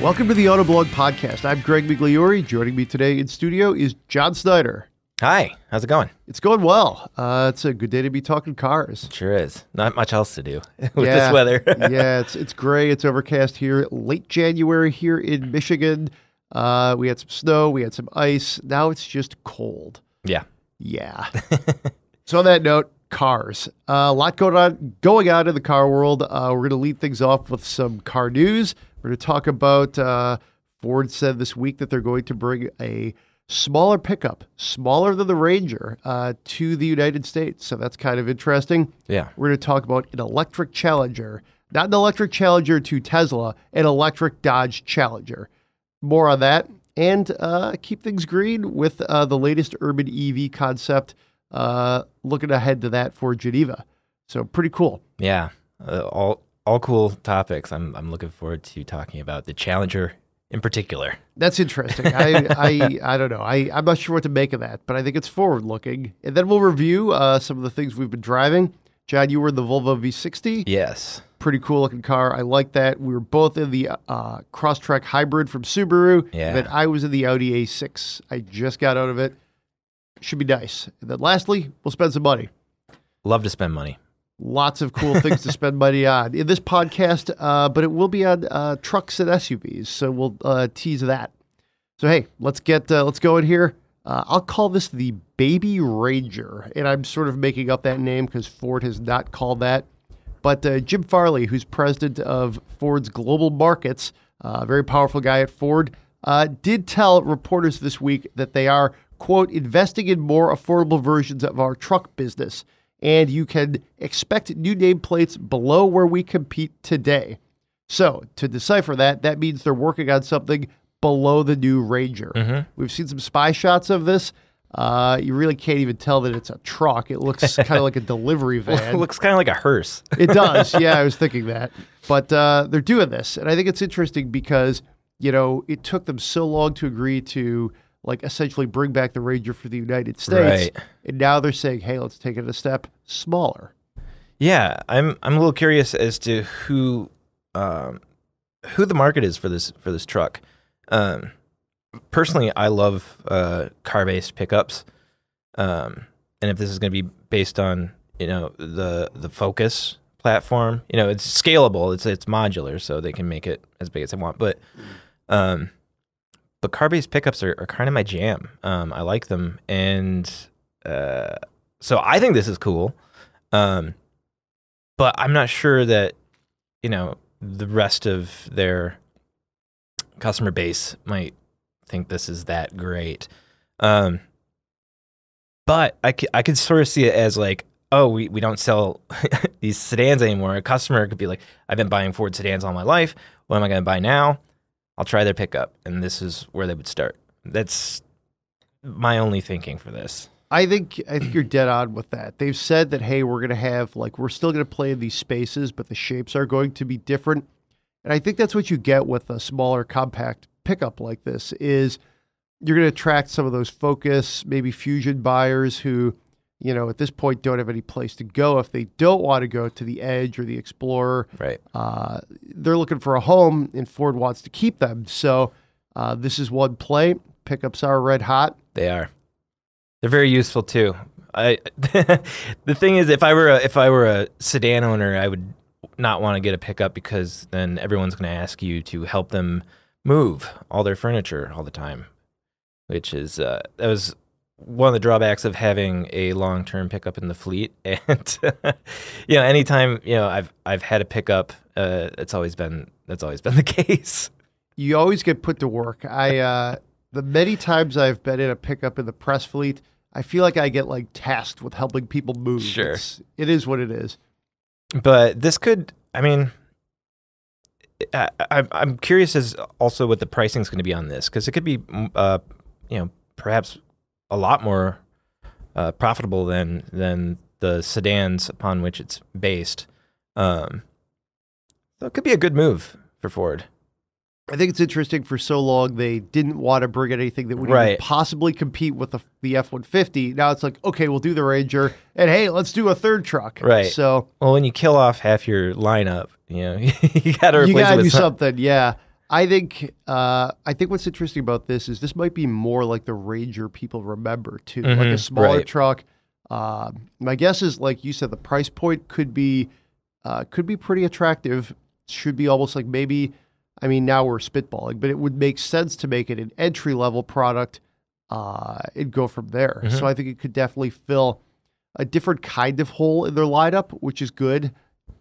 Welcome to the Autoblog Podcast. I'm Greg Migliore. Joining me today in studio is John Snyder. Hi, how's it going? It's going well. It's a good day to be talking cars. Sure is. Not much else to do with this weather. Yeah, it's gray. It's overcast here. Late January here in Michigan. We had some snow. We had some ice. Now it's just cold. Yeah. So on that note, cars. A lot going on in the car world. We're going to lead things off with some car news. We're going to talk about Ford said this week that they're going to bring a smaller pickup, smaller than the Ranger, to the United States. So that's kind of interesting. Yeah. We're going to talk about an electric Challenger, not an electric Challenger to Tesla, an electric Dodge Challenger. More on that, and keep things green with the latest urban EV concept, looking ahead to that for Geneva. So pretty cool. Yeah. All cool topics. I'm looking forward to talking about the Challenger in particular. That's interesting. I don't know. I'm not sure what to make of that, but I think it's forward-looking. And then we'll review some of the things we've been driving. John, you were in the Volvo V60. Yes. Pretty cool-looking car. I like that. We were both in the Crosstrek Hybrid from Subaru. Yeah. And then I was in the Audi A6. I just got out of it. Should be nice. And then lastly, we'll spend some money. Love to spend money. Lots of cool things to spend money on in this podcast, but it will be on trucks and SUVs, so we'll tease that. So hey, let's go in here. I'll call this the Baby Ranger, and I'm sort of making up that name because Ford has not called that. But Jim Farley, who's president of Ford's global markets, a very powerful guy at Ford, did tell reporters this week that they are, quote, investing in more affordable versions of our truck business. And you can expect new nameplates below where we compete today. So to decipher that, that means they're working on something below the new Ranger. Mm-hmm. We've seen some spy shots of this. You really can't even tell that it's a truck. It looks kind of like a delivery van. Well, it looks kind of like a hearse. It does. Yeah, I was thinking that. But they're doing this. And I think it's interesting because, you know, it took them so long to agree to like essentially bring back the Ranger for the United States. Right. And now they're saying, hey, let's take it a step smaller. Yeah, I'm a little curious as to who the market is for this truck. Personally, I love car-based pickups. And if this is going to be based on, you know, the Focus platform, you know, it's scalable, it's modular, so they can make it as big as they want. But car-based pickups are kind of my jam. I like them, and so I think this is cool. But I'm not sure that, you know, the rest of their customer base might think this is that great. But I could sort of see it as like, oh, we don't sell these sedans anymore. A customer could be like, I've been buying Ford sedans all my life. What am I going to buy now? I'll try their pickup, and this is where they would start. That's my only thinking for this. I think you're dead on with that. They've said that, hey, we're going to have, like, we're still going to play in these spaces, but the shapes are going to be different. And I think that's what you get with a smaller, compact pickup like this, is you're going to attract some of those Focus, maybe Fusion buyers who, you know, at this point don't have any place to go if they don't want to go to the Edge or the Explorer. Right. They're looking for a home, and Ford wants to keep them. So this is one play. Pickups are red hot. They are. They're very useful too. The thing is, if I were a sedan owner, I would not want to get a pickup because then everyone's going to ask you to help them move all their furniture all the time, which is that was one of the drawbacks of having a long-term pickup in the fleet. And you know, anytime, you know, I've had a pickup, that's always been the case. You always get put to work. The many times I've been in a pickup in the press fleet, I feel like I get like tasked with helping people move. Sure. It is what it is. But this could, I mean, I'm curious as also what the pricing is going to be on this, because it could be, you know, perhaps a lot more profitable than the sedans upon which it's based. So it could be a good move for Ford. I think it's interesting. For so long, they didn't want to bring anything that would even possibly compete with the F-150. Now it's like, okay, we'll do the Ranger, and hey, let's do a third truck. Right. So, well, when you kill off half your lineup, you know, you got to replace it with something. Yeah. I think what's interesting about this might be more like the Ranger people remember too, like a smaller truck. My guess is, like you said, the price point could be pretty attractive. Should be almost like maybe, I mean, now we're spitballing, but it would make sense to make it an entry level product and go from there. So I think it could definitely fill a different kind of hole in their lineup, which is good.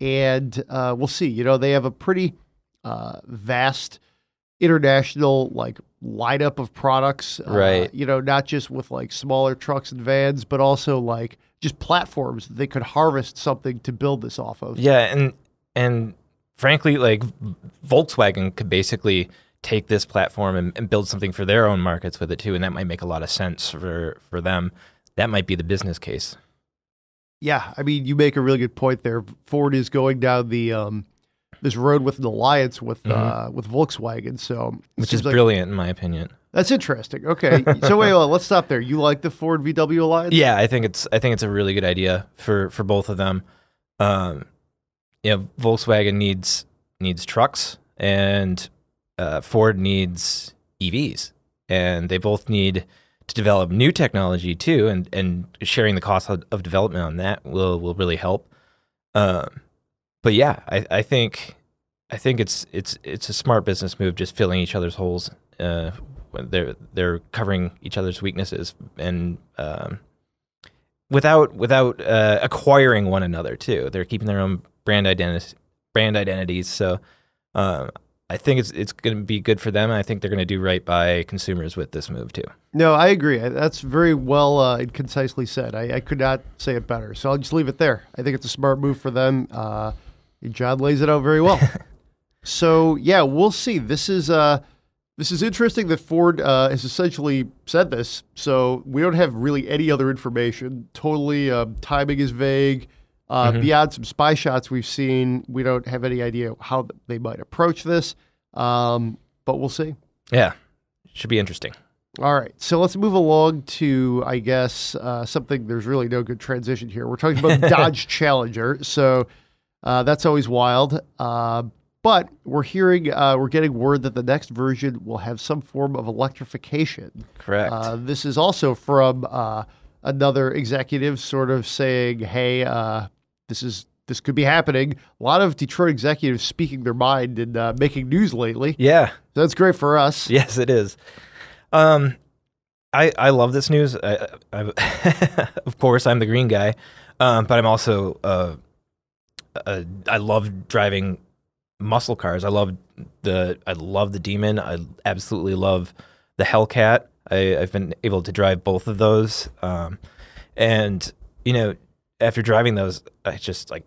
And we'll see. You know, they have a pretty vast international like lineup of products, right? You know, not just with like smaller trucks and vans, but also like just platforms that they could harvest something to build this off of. Yeah, and frankly, like Volkswagen could basically take this platform and build something for their own markets with it too, and that might make a lot of sense for them. That might be the business case. Yeah, I mean, you make a really good point there. Ford is going down the this road with an alliance with Volkswagen, so which is brilliant in my opinion. That's interesting. Okay, so wait, let's stop there. You like the Ford VW alliance? Yeah, I think it's a really good idea for both of them. You know, Volkswagen needs trucks, and Ford needs EVs, and they both need to develop new technology too, and sharing the cost of development on that will really help. But yeah, I think it's a smart business move, just filling each other's holes when they're covering each other's weaknesses, and without acquiring one another too. They're keeping their own brand identities. So I think it's going to be good for them. And I think they're going to do right by consumers with this move too. No, I agree. That's very well and concisely said. I could not say it better. So I'll just leave it there. I think it's a smart move for them. John lays it out very well. So yeah, we'll see. This is interesting that Ford has essentially said this. So we don't have really any other information. Totally, timing is vague. Beyond some spy shots we've seen, we don't have any idea how they might approach this. But we'll see. Yeah, should be interesting. All right, so let's move along to, I guess, something. There's really no good transition here. We're talking about the Dodge Challenger. So that's always wild. But we're getting word that the next version will have some form of electrification. Correct. This is also from another executive sort of saying, hey, this could be happening. A lot of Detroit executives speaking their mind and making news lately. Yeah. So that's great for us. Yes, it is. I love this news. Of course, I'm the green guy, but I'm also I love driving muscle cars. I love the Demon. I absolutely love the Hellcat. I've been able to drive both of those, and you know, after driving those, I just like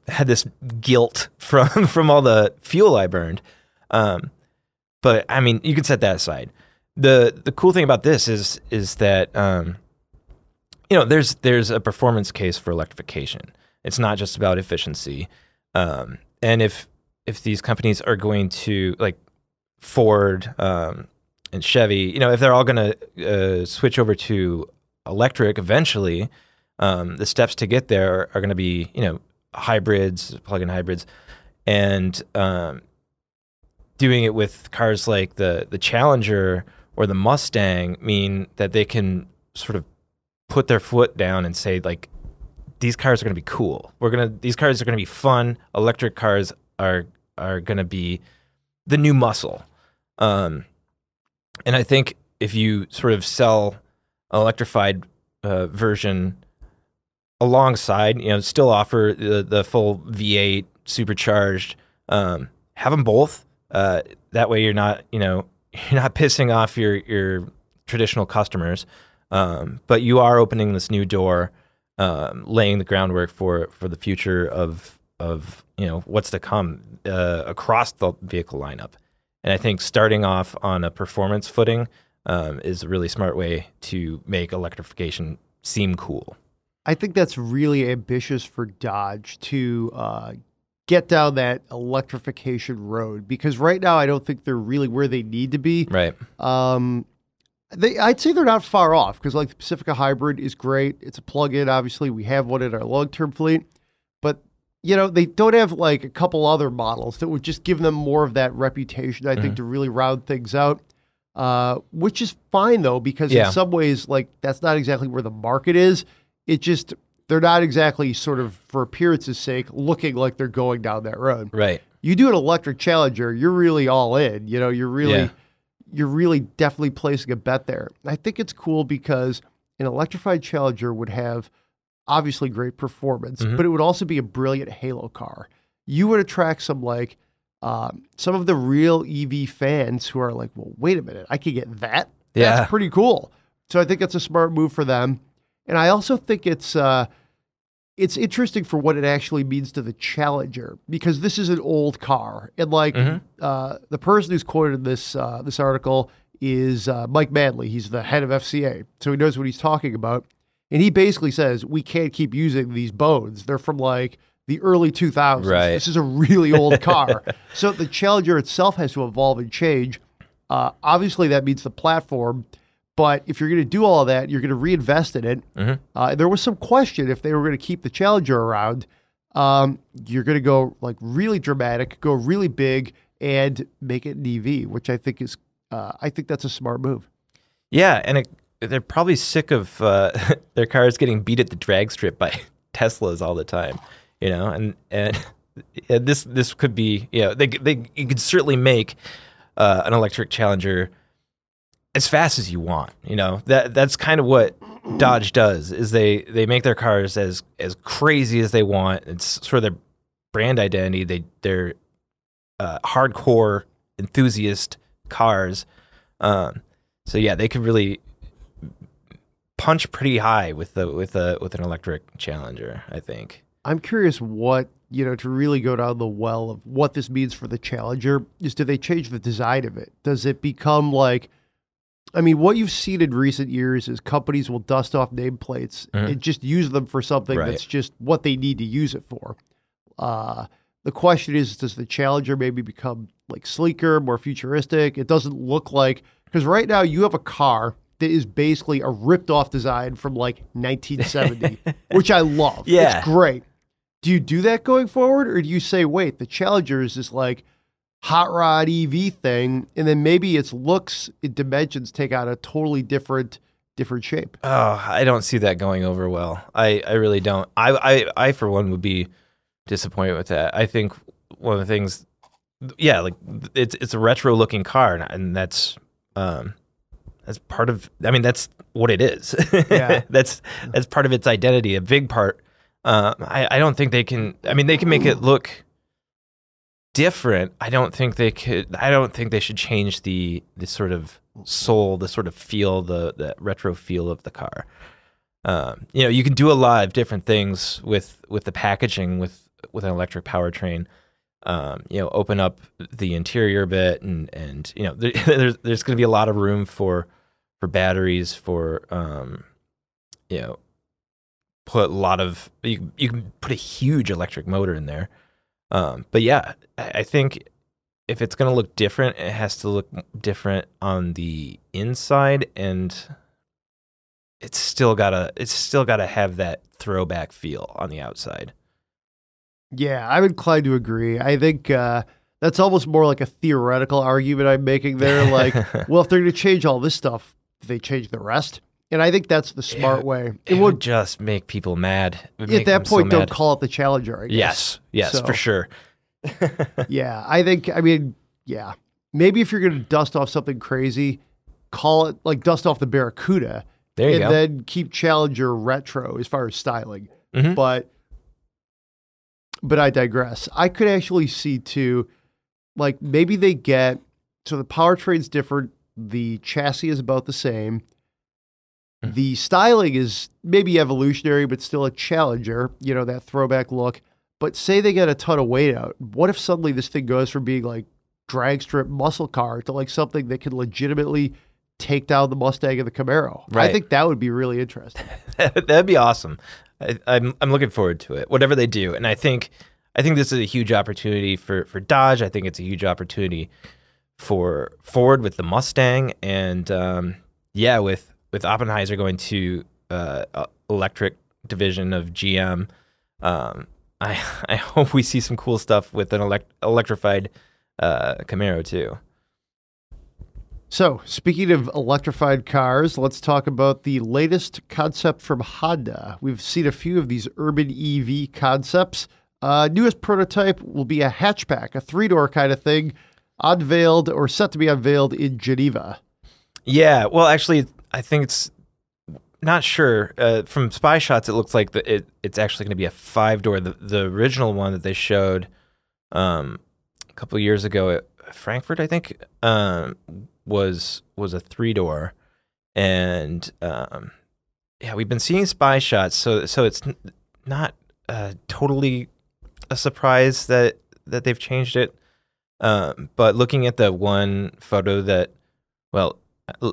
had this guilt from all the fuel I burned. But I mean, you can set that aside. The cool thing about this is that you know, there's a performance case for electrification. It's not just about efficiency. And if these companies are going to, like Ford and Chevy, you know, if they're all going to switch over to electric eventually, the steps to get there are going to be, you know, hybrids, plug-in hybrids, and doing it with cars like the Challenger or the Mustang mean that they can sort of put their foot down and say, like, these cars are going to be cool. These cars are going to be fun. Electric cars are going to be the new muscle. And I think if you sort of sell an electrified version alongside, you know, still offer the full V8 supercharged, have them both. That way you're not pissing off your traditional customers, but you are opening this new door, laying the groundwork for the future of you know, what's to come across the vehicle lineup. And I think starting off on a performance footing is a really smart way to make electrification seem cool. I think that's really ambitious for Dodge to get down that electrification road, because right now I don't think they're really where they need to be. Right. I'd say they're not far off, because like the Pacifica Hybrid is great. It's a plug-in. Obviously, we have one in our long-term fleet, but they don't have like a couple other models that would just give them more of that reputation, I think, to really round things out, which is fine, though, because in some ways, like, that's not exactly where the market is. It just, they're not exactly sort of, for appearance's sake, looking like they're going down that road. Right. You do an electric Challenger, you're really all in. You're really definitely placing a bet there. I think it's cool because an electrified Challenger would have obviously great performance, but it would also be a brilliant halo car. You would attract some of the real EV fans who are like, well, wait a minute, I could get that? That's pretty cool. So I think it's a smart move for them. And I also think it's interesting for what it actually means to the Challenger, because this is an old car. And the person who's quoted in this article is Mike Manley. He's the head of FCA, so he knows what he's talking about. And he basically says, we can't keep using these bones. They're from like the early 2000s. Right. This is a really old car. So the Challenger itself has to evolve and change. Obviously, that means the platform. But if you're going to do all of that, you're going to reinvest in it. There was some question if they were going to keep the Challenger around. You're going to go like really dramatic, go really big, and make it an EV, which I think is, I think that's a smart move. Yeah, and they're probably sick of their cars getting beat at the drag strip by Teslas all the time, and this could be, you could certainly make an electric Challenger as fast as you want. That's kind of what Dodge does, is they make their cars as crazy as they want. It's sort of their brand identity. They're hardcore enthusiast cars. So yeah, they could really punch pretty high with an electric Challenger, I think. I'm curious what, to really go down the well of what this means for the Challenger is, do they change the design of it? Does it become like, what you've seen in recent years is companies will dust off nameplates and just use them for something that's just what they need to use it for. The question is, does the Challenger maybe become like sleeker, more futuristic? It doesn't look like, because right now you have a car that is basically a ripped off design from like 1970, which I love. Yeah. It's great. Do you do that going forward? Or do you say, wait, the Challenger is this like hot rod EV thing, and then maybe its looks and dimensions take on a totally different shape? Oh, I don't see that going over well. I really don't. I for one would be disappointed with that. I think one of the things, like it's a retro looking car, and that's part of, that's what it is. Yeah. that's part of its identity, a big part. I don't think they can, they can make it look different. I don't think they should change the sort of soul, the sort of feel, the retro feel of the car. You can do a lot of different things with the packaging with an electric powertrain. Open up the interior a bit, and there's going to be a lot of room for batteries, for put a lot of, you can put a huge electric motor in there. But yeah, I think if it's going to look different, it has to look different on the inside, and it's still gotta have that throwback feel on the outside. Yeah, I'm inclined to agree. I think that's almost more like a theoretical argument I'm making there. Like, well, if they're going to change all this stuff, they change the rest. And I think that's the smart way. It would just make people mad. At that point, don't call it the Challenger, I guess. Yes, for sure. Yeah, I think, maybe if you're going to dust off something crazy, call it, like, dust off the Barracuda. There you go. And then keep Challenger retro as far as styling. Mm-hmm. But I digress. I could actually see, too, like, maybe they get, so the powertrain's different, the chassis is about the same, the styling is maybe evolutionary, but still a Challenger, that throwback look. But say they get a ton of weight out. What if suddenly this thing goes from being like drag strip muscle car to like something that can legitimately take down the Mustang and the Camaro? Right. I think that would be really interesting. That'd be awesome. I'm looking forward to it, whatever they do. And I think this is a huge opportunity for Dodge. I think it's a huge opportunity for Ford with the Mustang, and with Oppenheimer going to electric division of GM. I hope we see some cool stuff with an electrified Camaro too. So, speaking of electrified cars, let's talk about the latest concept from Honda. We've seen a few of these urban EV concepts. Newest prototype will be a hatchback, a 3-door kind of thing, unveiled or set to be unveiled in Geneva. Yeah, well, actually, I think it's not sure. From spy shots, it looks like it's actually going to be a 5-door. The original one that they showed a couple of years ago at Frankfurt, I think, was a 3-door, and yeah, we've been seeing spy shots, so it's not totally a surprise that they've changed it. But looking at the one photo that, well,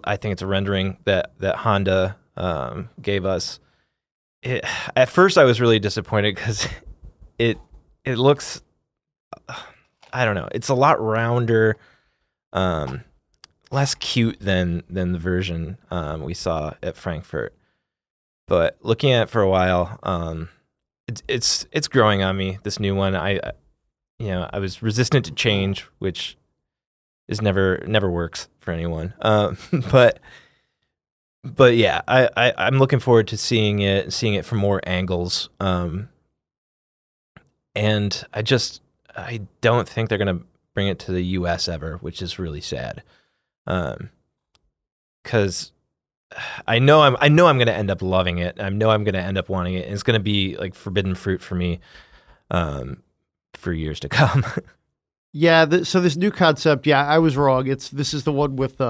I think it's a rendering that Honda gave us. At first, I was really disappointed because it looks, I don't know, it's a lot rounder, less cute than the version we saw at Frankfurt. But looking at it for a while, it's growing on me. This new one, I was resistant to change, which is never works for anyone. But yeah, I'm looking forward to seeing it from more angles. And I don't think they're gonna bring it to the U.S. ever, which is really sad. Because I know I'm going to end up loving it. I know I'm going to end up wanting it. And it's going to be like forbidden fruit for me for years to come. Yeah. So this new concept, yeah, I was wrong. This is the one with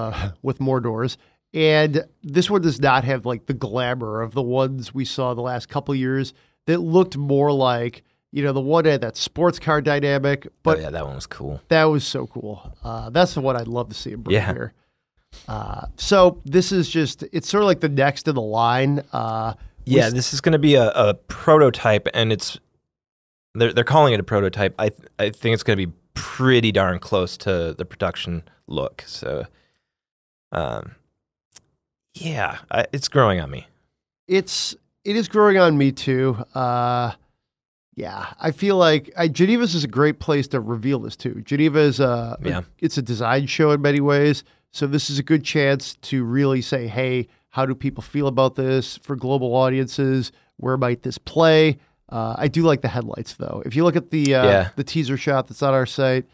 more doors, and this one does not have like the glamour of the ones we saw the last couple years that looked more like, the one had that sports car dynamic. But yeah, that one was cool. That was so cool. That's the one I'd love to see him bring here. So this is it's sort of like the next in the line. This is going to be a prototype, and they're calling it a prototype. I think it's going to be pretty darn close to the production look. So, it's growing on me. It is growing on me too. Yeah, I feel like Geneva's is a great place to reveal this too. Geneva is it's a design show in many ways. So this is a good chance to really say, hey, how do people feel about this for global audiences? Where might this play? I do like the headlights though. If you look at the teaser shot that's on our site,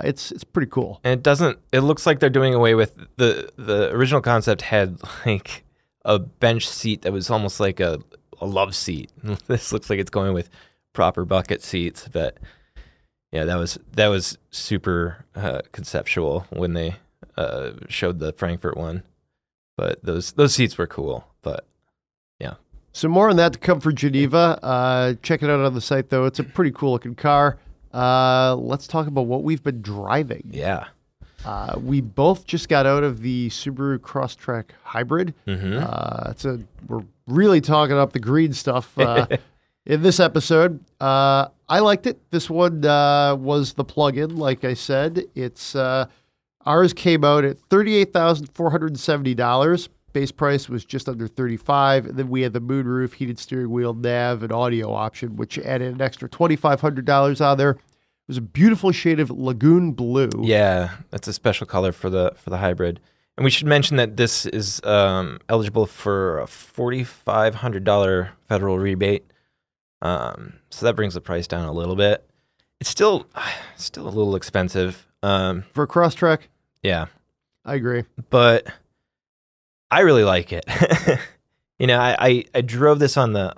it's pretty cool. And it looks like they're doing away with the original concept had like a bench seat that was almost like a love seat. This looks like it's going with proper bucket seats, but yeah, that was super conceptual when they showed the Frankfurt one, but those seats were cool. But yeah, so more on that to come for Geneva. Check it out on the site though. It's a pretty cool looking car. Let's talk about what we've been driving. Yeah, we both just got out of the Subaru Crosstrek Hybrid. Mm-hmm. We're really talking up the green stuff in this episode. I liked it. This one was the plug-in, like I said. It's ours came out at $38,470. Base price was just under $35,000. And then we had the moonroof, heated steering wheel, nav, and audio option, which added an extra $2,500 on there. It was a beautiful shade of lagoon blue. Yeah, that's a special color for the hybrid. And we should mention that this is eligible for a $4,500 federal rebate. So that brings the price down a little bit. It's still a little expensive. For a Crosstrek? Yeah. I agree. But I really like it. I drove this on the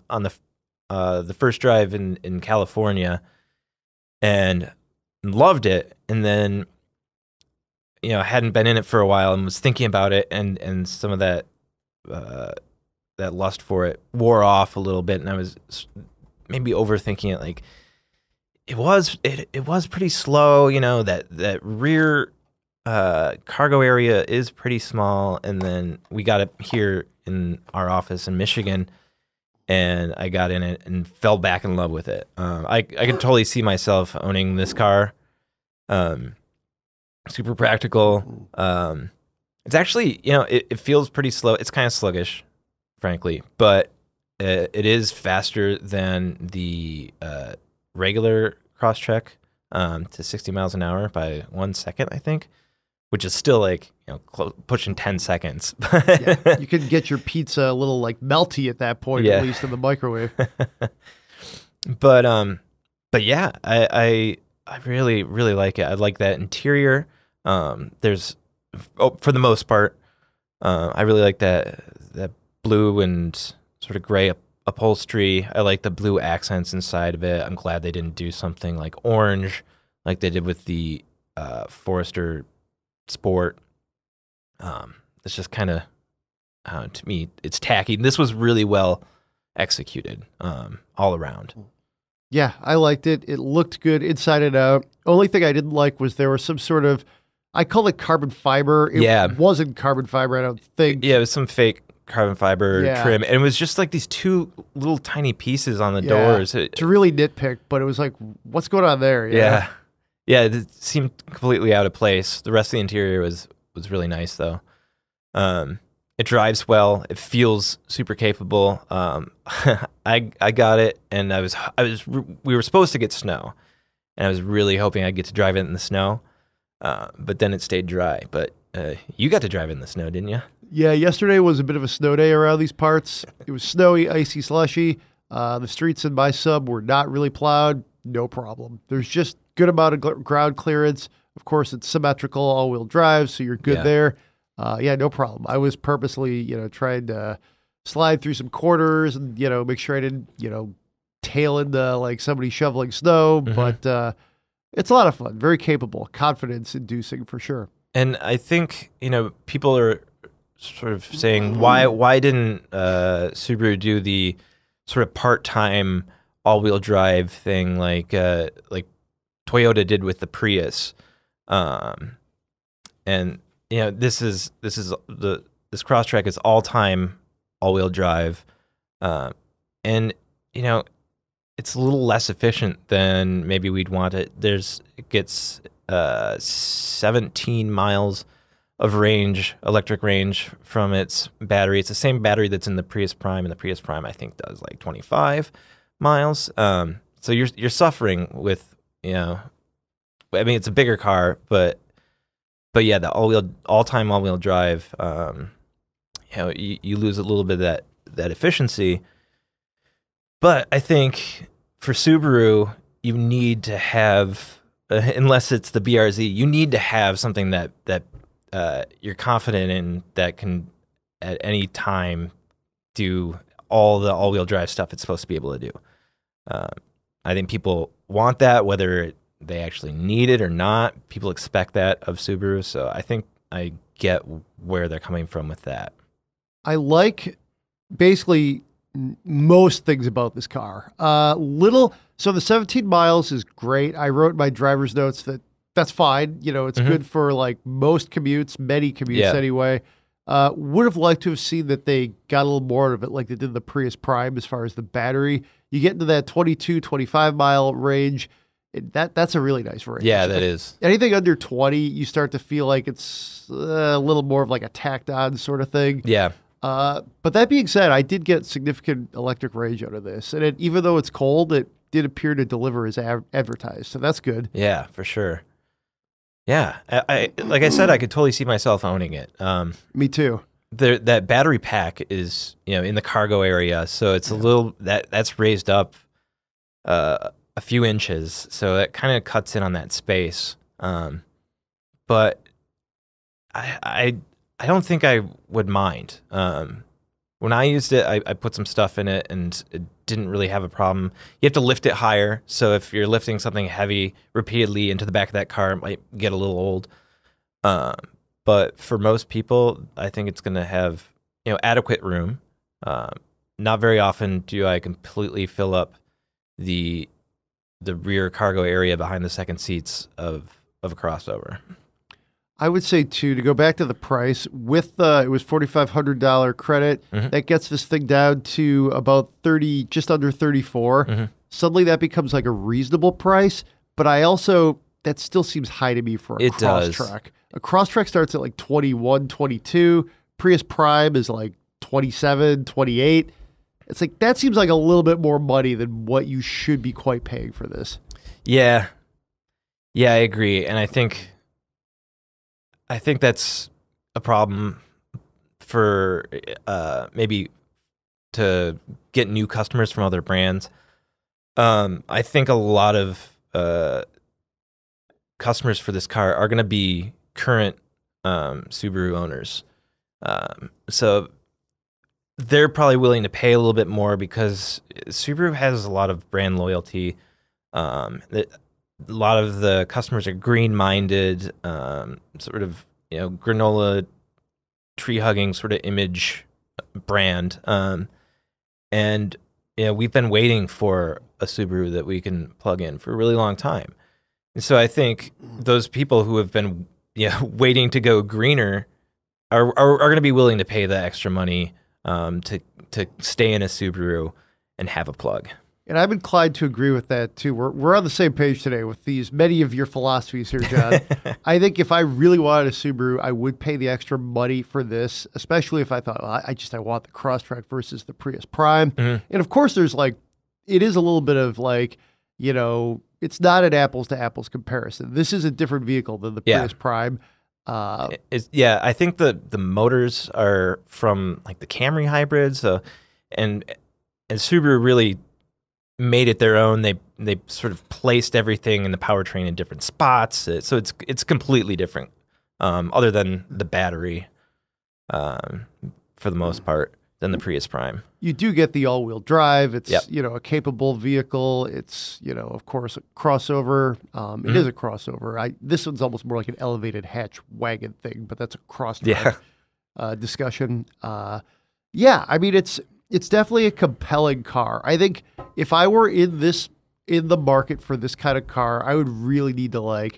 first drive in California and loved it. And then, I hadn't been in it for a while and was thinking about it, and some of that lust for it wore off a little bit, and I was maybe overthinking it. Like it was pretty slow. That rear cargo area is pretty small, and then we got it here in our office in Michigan, and I got in it and fell back in love with it. I could totally see myself owning this car. Super practical. It's actually, it feels pretty slow. It's kind of sluggish, frankly, but it is faster than the regular Crosstrek to 60 miles an hour by 1 second, I think, which is still like, pushing 10 seconds. Yeah, you could get your pizza a little like melty at that point, at least in the microwave. But yeah, I really, really like it. I like that interior. There's, for the most part, I really like that blue and sort of gray upholstery. I like the blue accents inside of it. I'm glad they didn't do something like orange like they did with the Forester Sport. It's just kind of, to me, it's tacky. This was really well executed all around. Yeah, I liked it. It looked good inside and out. Only thing I didn't like was there was some sort of, I call it carbon fiber. It wasn't carbon fiber, I don't think. Yeah, it was some fake carbon fiber trim. And it was just like these two little tiny pieces on the doors. To really nitpick, but it was like, what's going on there? Yeah. Yeah, it seemed completely out of place. The rest of the interior was really nice, though. It drives well. It feels super capable. I got it, and we were supposed to get snow, and I was really hoping I'd get to drive it in the snow, but then it stayed dry. But you got to drive it in the snow, didn't you? Yeah, yesterday was a bit of a snow day around these parts. It was snowy, icy, slushy. The streets in my sub were not really plowed. No problem. There's just good amount of ground clearance. Of course, it's symmetrical, all-wheel drive, so you're good there. No problem. I was purposely, trying to slide through some corners and, make sure I didn't, tail into like somebody shoveling snow. But it's a lot of fun. Very capable, confidence-inducing for sure. And I think, people are sort of saying, why didn't Subaru do the sort of part-time all-wheel drive thing like Toyota did with the Prius? And this Crosstrek is all-time all-wheel drive, and it's a little less efficient than maybe we'd want it. It gets 17 miles of range, electric range from its battery. It's the same battery that's in the Prius Prime, and the Prius Prime I think does like 25 miles. So you're suffering with it's a bigger car, but yeah, the all-time all-wheel drive, you lose a little bit of that efficiency. But I think for Subaru, you need to have, unless it's the BRZ, you need to have something that you're confident in that can at any time do all the all-wheel drive stuff it's supposed to be able to do. I think people want that, whether they actually need it or not. People expect that of Subaru, so I think I get where they're coming from with that. I like basically most things about this car. So the 17 miles is great. I wrote in my driver's notes that's fine. It's good for like most commutes, many commutes anyway. Would have liked to have seen that they got a little more of it like they did the Prius Prime as far as the battery. You get into that 22, 25 mile range. That's a really nice range. Yeah, that is. Anything under 20, you start to feel like it's a little more of like a tacked on sort of thing. Yeah. But that being said, I did get significant electric range out of this. And even though it's cold, it did appear to deliver as advertised. So that's good. Yeah, for sure. Yeah. I like I said, I could totally see myself owning it. Me too. That battery pack is, in the cargo area. So it's a little, that's raised up a few inches, so it kind of cuts in on that space. But I don't think I would mind. When I used it, I put some stuff in it, and it didn't really have a problem. You have to lift it higher, so if you're lifting something heavy repeatedly into the back of that car, it might get a little old. But for most people, I think it's going to have adequate room. Not very often do I completely fill up the rear cargo area behind the second seats of a crossover. I would say too, to go back to the price, with it was $4,500 credit, that gets this thing down to about 30, just under 34. Suddenly that becomes like a reasonable price, but that still seems high to me for a Crosstrek. A Crosstrek starts at like 21, 22. Prius Prime is like 27, 28. It's like, that seems like a little bit more money than what you should be quite paying for this. Yeah. Yeah, I agree. And I think that's a problem for maybe to get new customers from other brands. I think a lot of customers for this car are going to be current Subaru owners. So they're probably willing to pay a little bit more because Subaru has a lot of brand loyalty. A lot of the customers are green-minded, sort of, granola, tree-hugging sort of image brand. And we've been waiting for a Subaru that we can plug in for a really long time. And so I think those people who have been waiting to go greener are going to be willing to pay the extra money to stay in a Subaru and have a plug. And I'm inclined to agree with that too. We're on the same page today with many of your philosophies here, John. I think if I really wanted a Subaru, I would pay the extra money for this, especially if I thought, well, I want the Crosstrek versus the Prius Prime. Mm-hmm. And of course, there's it is a little bit of it's not an apples to apples comparison. This is a different vehicle than the Prius Prime. I think the motors are from the Camry hybrids, and Subaru really made it their own. They sort of placed everything in the powertrain in different spots, so it's completely different. Other than the battery, for the most part, than the Prius Prime. You do get the all-wheel drive. It's a capable vehicle. It's of course a crossover. It is a crossover. This one's almost more like an elevated hatch wagon thing, but that's a cross-drive discussion. I mean it's definitely a compelling car. I think if I were in the market for this kind of car, I would really need to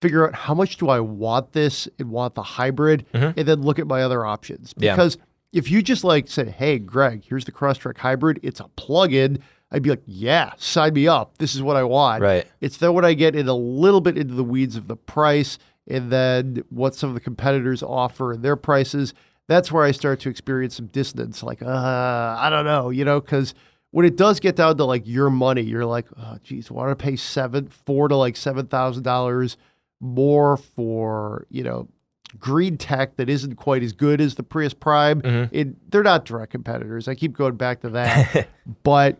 figure out how much do I want this and want the hybrid, and then look at my other options. Because if you just said, hey, Greg, here's the Crosstrek Hybrid, it's a plug-in, I'd be like, yeah, sign me up. This is what I want. Right. It's then when I get in a little bit into the weeds of the price and then what some of the competitors offer and their prices, that's where I start to experience some dissonance. I don't know, because when it does get down to your money, you're like, oh, geez, want to pay $4,000 to $7,000 more for, green tech that isn't quite as good as the Prius Prime. They're not direct competitors. I keep going back to that. But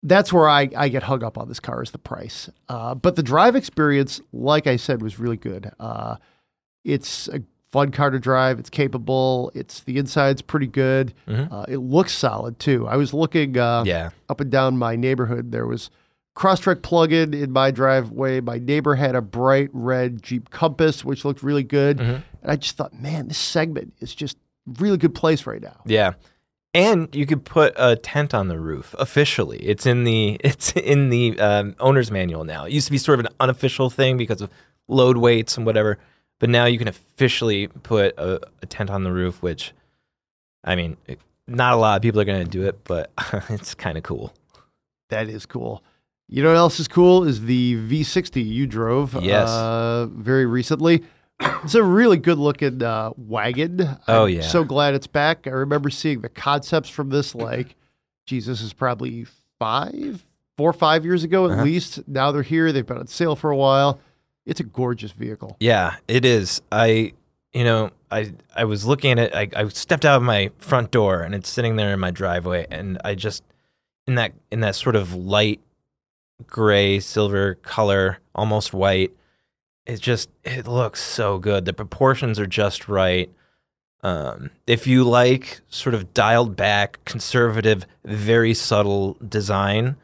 that's where I get hung up on this car is the price. But the drive experience, like I said, was really good. It's a fun car to drive. It's capable. The inside's pretty good. It looks solid too. I was looking up and down my neighborhood. There was Crosstrek plug-in in my driveway. My neighbor had a bright red Jeep Compass, which looked really good. And I just thought, man, this segment is just a really good place right now. Yeah. And you could put a tent on the roof officially. It's in the owner's manual now. It used to be sort of an unofficial thing because of load weights and whatever. But now you can officially put a tent on the roof, which, I mean, not a lot of people are going to do it, but it's kind of cool. That is cool. You know what else is cool is the V60 you drove very recently. It's a really good-looking wagon. I'm so glad it's back. I remember seeing the concepts from this this is probably 4 or 5 years ago at least. Now they're here. They've been on sale for a while. It's a gorgeous vehicle. Yeah, it is. I was looking at it. I stepped out of my front door and it's sitting there in my driveway, and I just in that sort of light gray silver color, almost white. It looks so good. The proportions are just right. If you like sort of dialed back, conservative, very subtle design,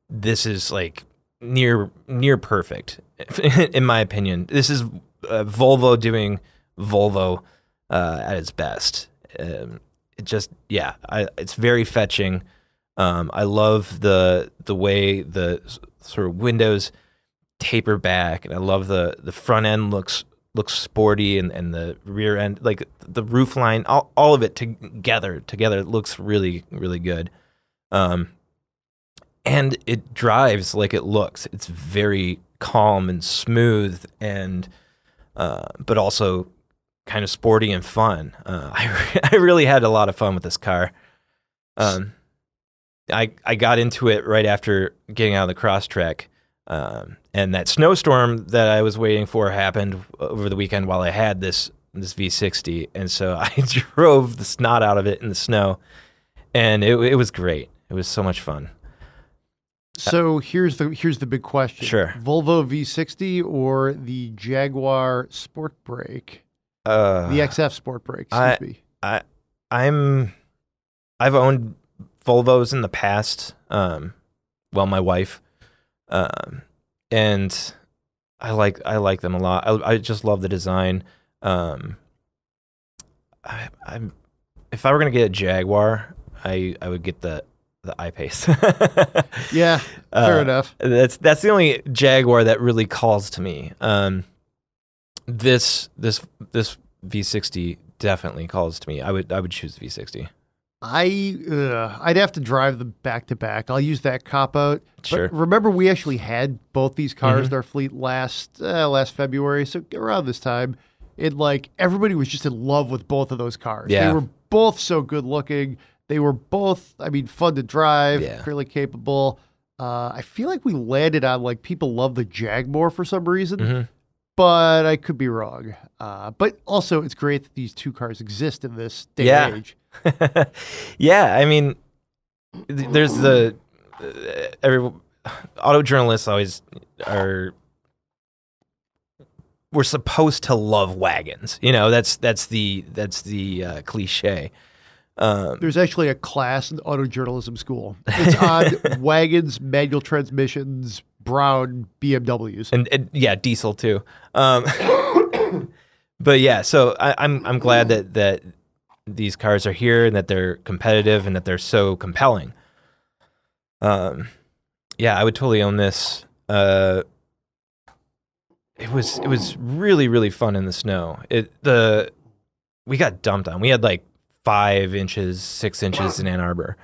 this is near perfect, in my opinion. This is Volvo doing Volvo at its best. It's very fetching. I love the way the sort of windows taper back, and I love the front end looks sporty, and the rear end, the roof line, all of it together looks really, really good. And it drives like it looks. It's very calm and smooth, and but also kind of sporty and fun. I really had a lot of fun with this car. I got into it right after getting out of the Crosstrek, and that snowstorm that I was waiting for happened over the weekend while I had this V60, and so I drove the snot out of it in the snow, and it was great. It was so much fun. So here's the big question. Sure. Volvo V60 or the Jaguar Sport Brake? The XF Sport Brake, excuse me. I've owned Volvos in the past. My wife, and I like them a lot. I just love the design. If I were gonna get a Jaguar, I would get the I-Pace. Yeah, fair enough. That's the only Jaguar that really calls to me. This V60 definitely calls to me. I would choose the V60. I'd have to drive them back to back. I'll use that cop out. Sure. But remember, we actually had both these cars in our fleet last February, so around this time, everybody was just in love with both of those cars. Yeah. They were both so good looking. They were both, fun to drive, Yeah. fairly capable. I feel like we landed on people love the Jag more for some reason, but I could be wrong. But also, it's great that these two cars exist in this day and age. Yeah, there's every auto journalists always we're supposed to love wagons. That's the cliche. There's actually a class in auto journalism school. It's on wagons, manual transmissions, brown BMWs, and yeah, diesel too. But yeah, so I'm glad that these cars are here and that they're competitive and that they're so compelling. Yeah, I would totally own this. It was really, really fun in the snow. We got dumped on. We had 5 inches, 6 inches in Ann Arbor,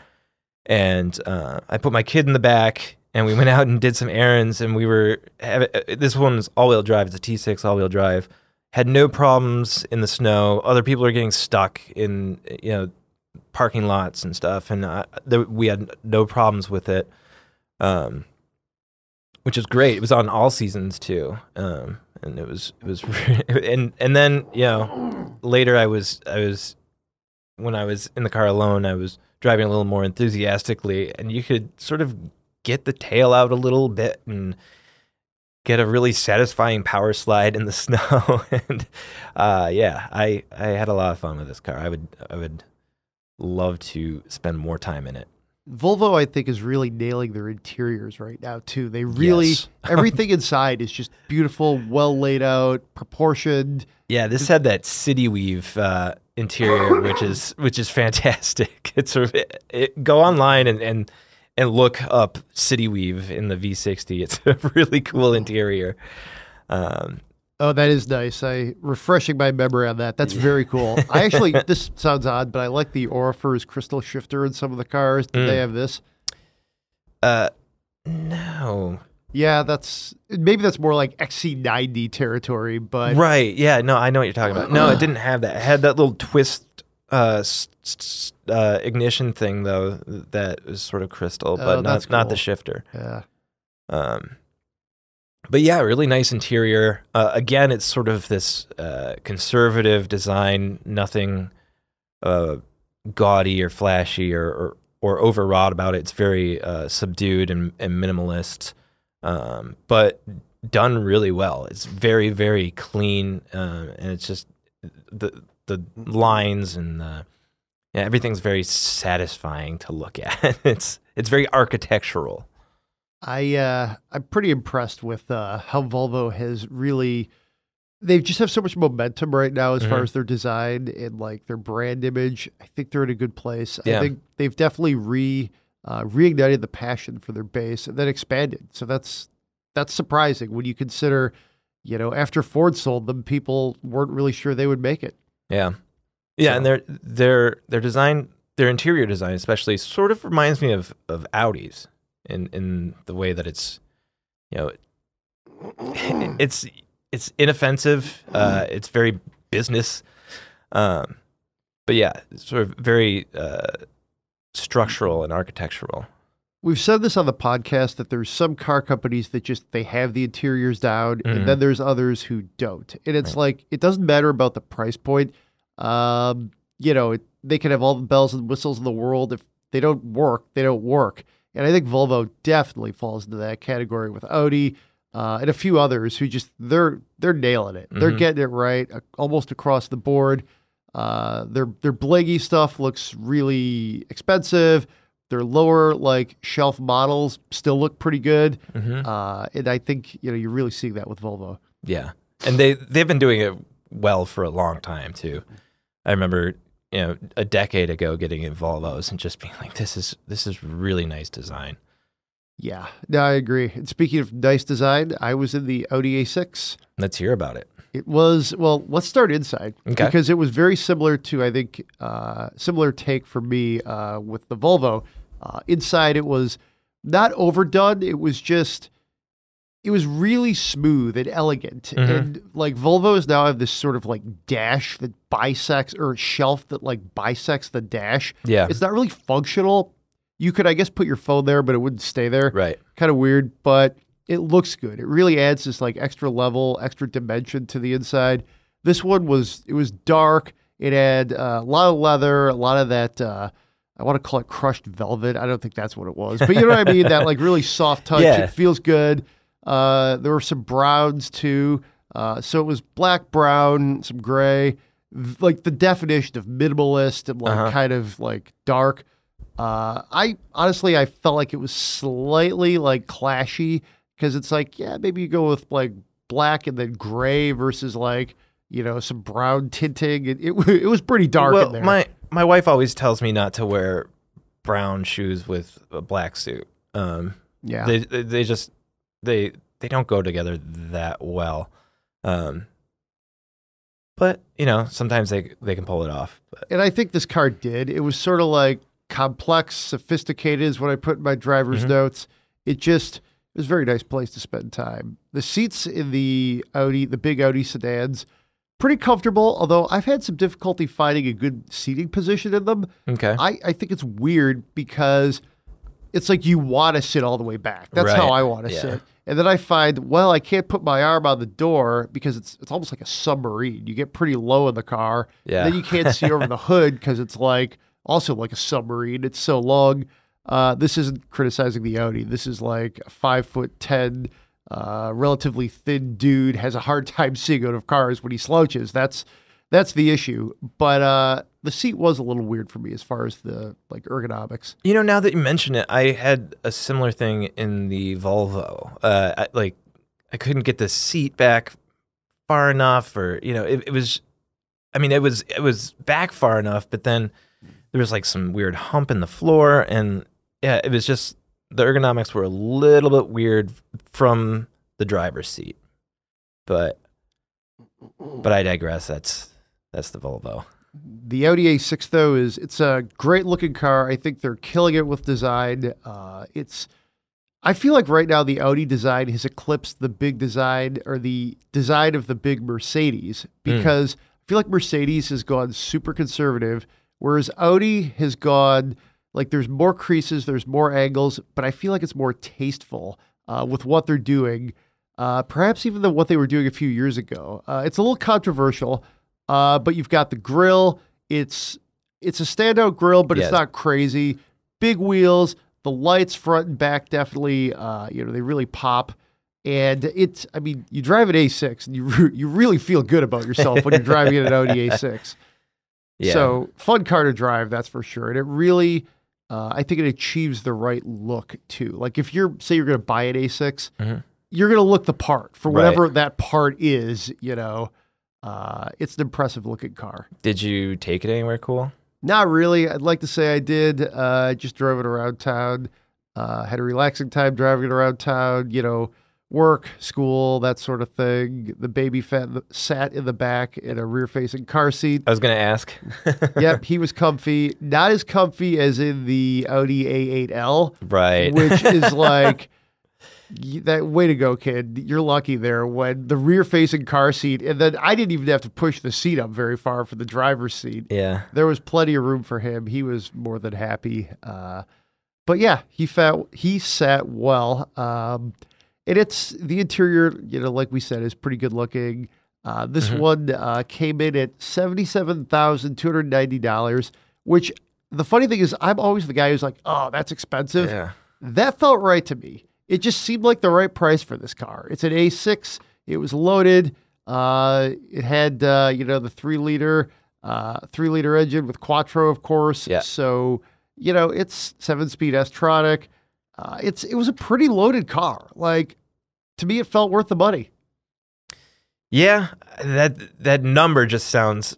and I put my kid in the back and we went out and did some errands, and this one's all-wheel drive. It's a T6 all-wheel drive. Had no problems in the snow. Other people are getting stuck in parking lots and stuff, and we had no problems with it, which is great. It was on all seasons too, and it was and then later I was when I was in the car alone, I was driving a little more enthusiastically, and you could sort of get the tail out a little bit and get a really satisfying power slide in the snow. And I had a lot of fun with this car. I would love to spend more time in it. Volvo, I think, is really nailing their interiors right now too. They really everything inside is just beautiful, well laid out, proportioned. Yeah, this had that city weave interior, which is fantastic. It's go online and look up city weave in the V60. It's a really cool interior. Oh, that is nice. Refreshing my memory on that. That's very cool. I actually, this sounds odd, but I like the Orifers crystal shifter in some of the cars. Do they have this? No. Yeah, maybe that's more like XC90 territory, but right. Yeah, no, I know what you're talking about. No, it didn't have that. It had that little twist ignition thing though that was sort of crystal, but not the shifter. Yeah. But yeah, really nice interior. Again, it's sort of this conservative design, nothing gaudy or flashy or overwrought about it. It's very subdued and minimalist, but done really well. It's very, very clean, and it's just the lines and everything's very satisfying to look at. It's very architectural. I'm pretty impressed with how Volvo has really. They just have so much momentum right now as far as their design and their brand image. I think they're in a good place. Yeah. I think they've definitely reignited the passion for their base and then expanded. So that's surprising when you consider, after Ford sold them, people weren't really sure they would make it. Yeah, yeah, so. And their design, their interior design, especially, sort of reminds me of Audi's in the way that it's, it's inoffensive. It's very business, but yeah, it's sort of very structural and architectural. We've said this on the podcast that there's some car companies that just, they have the interiors down, and then there's others who don't. And it's like, it doesn't matter about the price point. You know, they can have all the bells and whistles in the world. If they don't work, they don't work. And I think Volvo definitely falls into that category with Audi and a few others who just, they're nailing it. They're getting it right almost across the board. Their blingy stuff looks really expensive. Their lower like shelf models still look pretty good. And I think, you know, you're really seeing that with Volvo. Yeah. And they've been doing it well for a long time too. I remember, you know, a decade ago getting in Volvos and just being like, this is really nice design. Yeah, no, I agree. And speaking of nice design, I was in the Audi A6. Let's hear about it. It was, well, let's start inside. Okay. Because it was very similar to, I think, similar take for me with the Volvo. Inside, it was not overdone. It was just, it was really smooth and elegant. And like Volvos now have this sort of like dash that bisects, or shelf that like bisects the dash. Yeah. It's not really functional. You could, I guess, put your phone there, but it wouldn't stay there. Right. Kind of weird, but it looks good. It really adds this like extra level, extra dimension to the inside. This one was, it was dark. It had a lot of leather, a lot of that, I want to call it crushed velvet. I don't think that's what it was, but you know what I mean? That like really soft touch. Yeah. It feels good. There were some browns too. So it was black, brown, some gray, like the definition of minimalist and like kind of like dark. I honestly, I felt like it was slightly like clashy because it's like, yeah, maybe you go with like black and then gray versus like, you know, some brown tinting. It was pretty dark in there. My wife always tells me not to wear brown shoes with a black suit. Yeah, they just they don't go together that well. But you know, sometimes they can pull it off. But. And I think this car did. It was sort of like complex, sophisticated is what I put in my driver's notes. It was a very nice place to spend time. The seats in the Audi, the big Audi sedans, pretty comfortable, although I've had some difficulty finding a good seating position in them. Okay. I think it's weird because it's like you want to sit all the way back. That's how I want to sit. And then I find, well, I can't put my arm on the door because it's almost like a submarine. You get pretty low in the car. Yeah. And then you can't see over the hood because it's like also like a submarine. It's so long. This isn't criticizing the Audi. This is like a 5'10", relatively thin dude has a hard time seeing out of cars when he slouches. That's the issue. But the seat was a little weird for me as far as the like ergonomics. You know, now that you mention it, I had a similar thing in the Volvo. I couldn't get the seat back far enough, or you know, it was back far enough, but then there was like some weird hump in the floor, and yeah, it was just the ergonomics were a little bit weird from the driver's seat. But I digress. That's the Volvo. The Audi A6 though it's a great looking car. I think they're killing it with design. I feel like right now the Audi design has eclipsed the big design or the design of the big Mercedes because I feel like Mercedes has gone super conservative, whereas Audi has gone like there's more creases, there's more angles, but I feel like it's more tasteful with what they're doing, perhaps even than what they were doing a few years ago. It's a little controversial. But you've got the grille. It's a standout grille, but it's not crazy. Big wheels, the lights front and back definitely, they really pop. And you drive an A6 and you really feel good about yourself when you're driving in an Audi A6. Yeah. So fun car to drive, that's for sure. And it really, I think it achieves the right look too. Like if you're going to buy an A6, you're going to look the part for whatever that part is, you know. It's an impressive looking car. Did you take it anywhere cool? Not really. I'd like to say I did. I just drove it around town. Had a relaxing time driving it around town, you know, work, school, that sort of thing. The baby sat in the back in a rear-facing car seat. I was going to ask. Yep, he was comfy. Not as comfy as in the Audi A8L. Right. Which is like... That way to go, kid. You're lucky there when the rear-facing car seat, and then I didn't even have to push the seat up very far for the driver's seat. Yeah. There was plenty of room for him. He was more than happy. But yeah, he sat well. And it's the interior, like we said, is pretty good looking. This one came in at $77,290, which the funny thing is I'm always the guy who's like, oh, that's expensive. Yeah. That felt right to me. It just seemed like the right price for this car. It's an A6. It was loaded. It had, the 3-liter engine with Quattro, of course. Yeah. So, it's 7-speed S-tronic. It was a pretty loaded car. Like, to me, it felt worth the money. Yeah, that number just sounds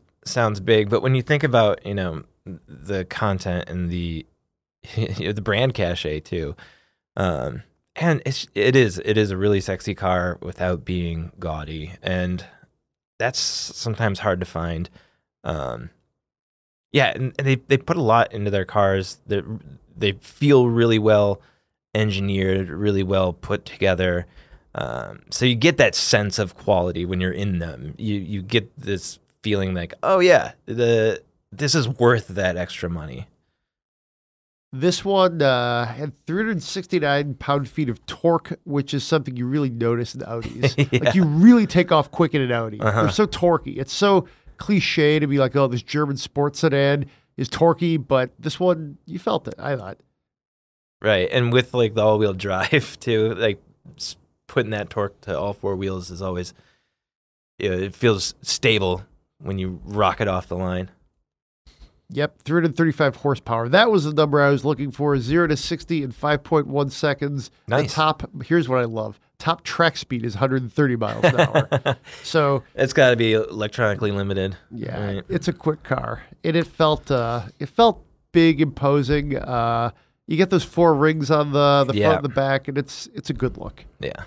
big, but when you think about the content and the the brand cachet too, and it is a really sexy car without being gaudy, and that's sometimes hard to find. Yeah, and they put a lot into their cars. They feel really well engineered, really well put together. So you get that sense of quality when you're in them. You get this feeling like, oh yeah, this is worth that extra money. This one had 369 pound-feet of torque, which is something you really notice in Audis. Yeah. Like you really take off quick in an Audi. They're so torquey. It's so cliche to be like, oh, this German sports sedan is torquey, but this one, you felt it, I thought. Right, and with like the all-wheel drive too, like putting that torque to all four wheels is always, it feels stable when you rock it off the line. Yep, 335 horsepower. That was the number I was looking for. 0 to 60 in 5.1 seconds. Nice. Here's what I love. Top track speed is 130 miles an hour. So it's got to be electronically limited. Yeah, right? It's a quick car, and it felt big, imposing. You get those 4 rings on the front and the back, and it's a good look. Yeah.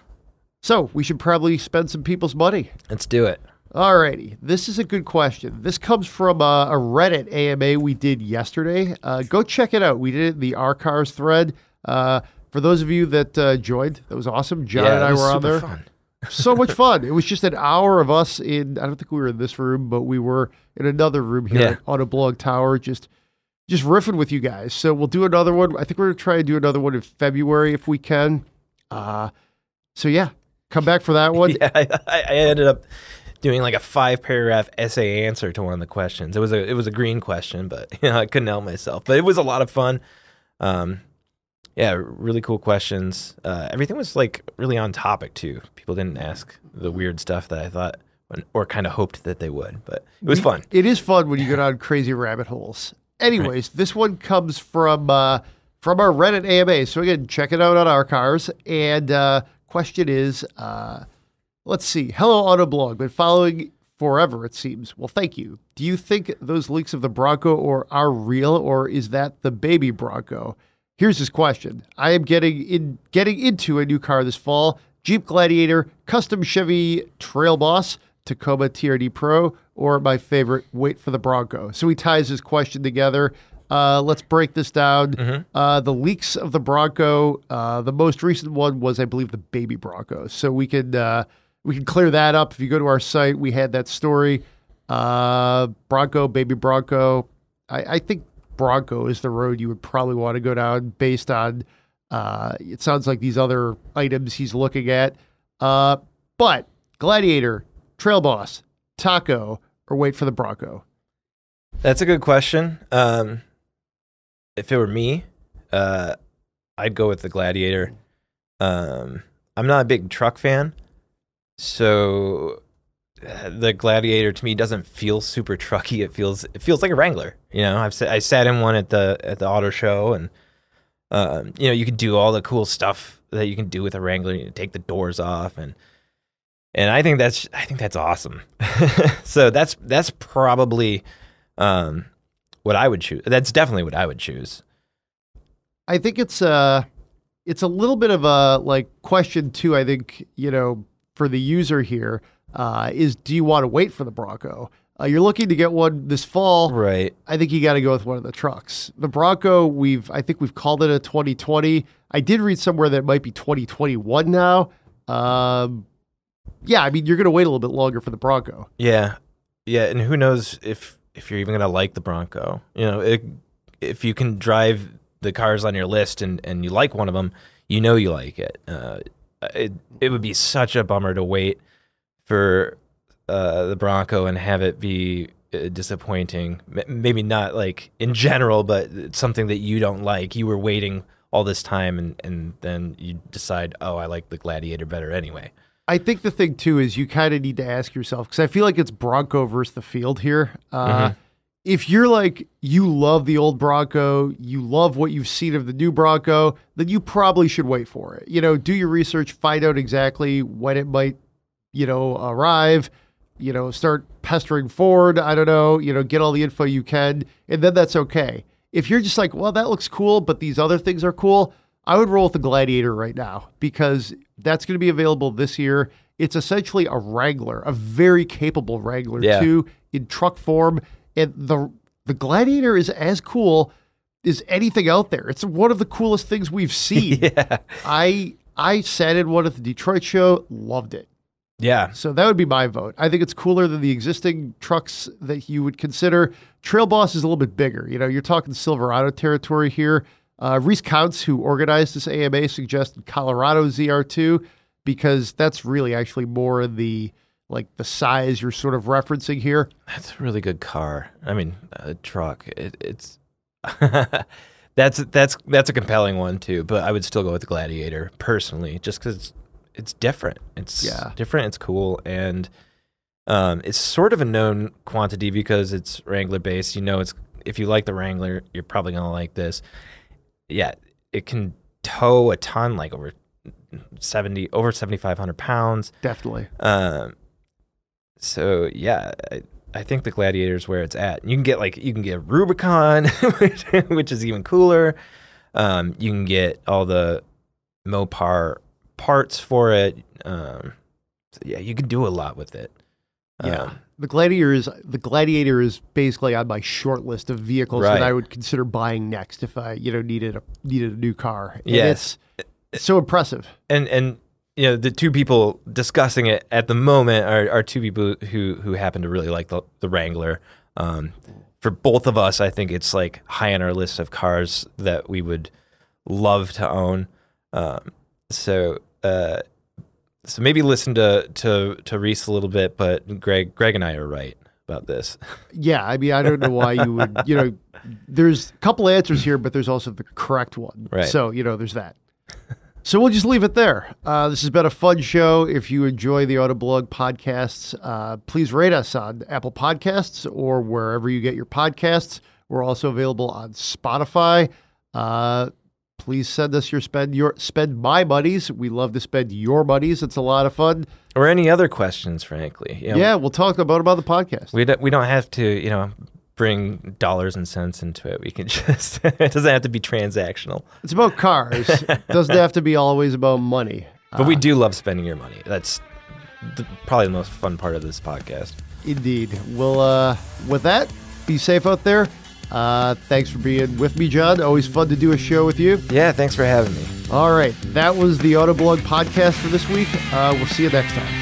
So we should probably spend some people's money. Let's do it. Alrighty, this is a good question. This comes from a Reddit AMA we did yesterday. Go check it out. We did it in the R Cars thread. For those of you that joined, that was awesome. John and I were on there. Fun. So much fun. It was just an hour of us I don't think we were in this room, but we were in another room here at Autoblog Tower, just riffing with you guys. So we'll do another one. I think we're going to try and do another one in February if we can. So yeah, come back for that one. Yeah, I ended up doing like a 5-paragraph essay answer to one of the questions. It was a green question, but I couldn't help myself. But it was a lot of fun. Yeah, really cool questions. Everything was like really on topic too. People didn't ask the weird stuff that I thought or kind of hoped that they would, but it was fun. It is fun when you go down crazy rabbit holes. Anyways, This one comes from our Reddit AMA. So again, check it out on our cars. And question is, let's see. Hello, Autoblog. Been following forever, it seems. Well, thank you. Do you think those leaks of the Bronco are real, or is that the baby Bronco? Here's his question. I am getting into a new car this fall. Jeep Gladiator, custom Chevy Trail Boss, Tacoma TRD Pro, or my favorite, wait for the Bronco. So he ties his question together. Let's break this down. The leaks of the Bronco, the most recent one was, I believe, the baby Bronco. So we can clear that up. If you go to our site, we had that story. Bronco, baby Bronco. I think Bronco is the road you would probably want to go down based on, it sounds like these other items he's looking at. But Gladiator, Trail Boss, Taco, or wait for the Bronco? That's a good question. If it were me, I'd go with the Gladiator. I'm not a big truck fan, so the Gladiator to me doesn't feel super trucky. It feels like a Wrangler. I sat in one at the auto show, and you can do all the cool stuff that you can do with a Wrangler. You take the doors off, and I think that's awesome. So that's probably what I would choose. That's definitely what I would choose. I think it's a little bit of a like question too. I think for the user here is, do you want to wait for the Bronco? You're looking to get one this fall. Right. I think you got to go with one of the trucks. The Bronco, I think we've called it a 2020. I did read somewhere that it might be 2021 now. Yeah, I mean, you're going to wait a little bit longer for the Bronco. Yeah. Yeah, and who knows if you're even going to like the Bronco. You know, if you can drive the cars on your list and you like one of them, you know you like it. It would be such a bummer to wait for the Bronco and have it be disappointing. Maybe not like in general, but it's something that you don't like. You were waiting all this time and then you decide, oh, I like the Gladiator better anyway. I think the thing too is you kind of need to ask yourself, because I feel like it's Bronco versus the field here. If you're like, you love the old Bronco, you love what you've seen of the new Bronco, then you probably should wait for it. You know, do your research, find out exactly when it might, arrive, start pestering Ford. I don't know, get all the info you can, and then that's okay. If you're just like, well, that looks cool, but these other things are cool, I would roll with the Gladiator right now because that's going to be available this year. It's essentially a Wrangler, a very capable Wrangler too, in truck form. And the Gladiator is as cool as anything out there. It's one of the coolest things we've seen. Yeah. I sat in one at the Detroit show, loved it. Yeah. So that would be my vote. I think it's cooler than the existing trucks that you would consider. Trail Boss is a little bit bigger. You're talking Silverado territory here. Reese Counts, who organized this AMA, suggested Colorado ZR2 because that's really actually more the size you're sort of referencing here. That's a really good car. I mean, a truck. It's that's a compelling one too. But I would still go with the Gladiator personally, just because it's different. It's different. It's cool, and it's sort of a known quantity because it's Wrangler based. It's if you like the Wrangler, you're probably gonna like this. Yeah, it can tow a ton, like over 7,500 pounds. Definitely. So yeah, I think the Gladiator is where it's at. You can get Rubicon, which is even cooler. You can get all the Mopar parts for it. So yeah, you can do a lot with it. Yeah. The Gladiator is basically on my short list of vehicles that I would consider buying next if I, needed a new car. And yes. It's so impressive. And the two people discussing it at the moment are two people who happen to really like the Wrangler. For both of us, I think it's like high on our list of cars that we would love to own. So maybe listen to Reese a little bit, but Greg and I are right about this. Yeah, I mean, I don't know why you would, there's a couple answers here, but there's also the correct one. Right. So, there's that. So we'll just leave it there. This has been a fun show. If you enjoy the Autoblog podcasts, please rate us on Apple Podcasts or wherever you get your podcasts. We're also available on Spotify. Please send us your spend my monies. We love to spend your monies. It's a lot of fun. Or any other questions, frankly. Yeah, we'll talk about them on the podcast. We don't have to, bring dollars and cents into it. We can just, it doesn't have to be transactional. It's about cars. It doesn't have to be always about money. But we do love spending your money. That's probably the most fun part of this podcast. Indeed. Well, with that, be safe out there. Thanks for being with me, John. Always fun to do a show with you. Yeah, thanks for having me. All right. That was the Autoblog Podcast for this week. We'll see you next time.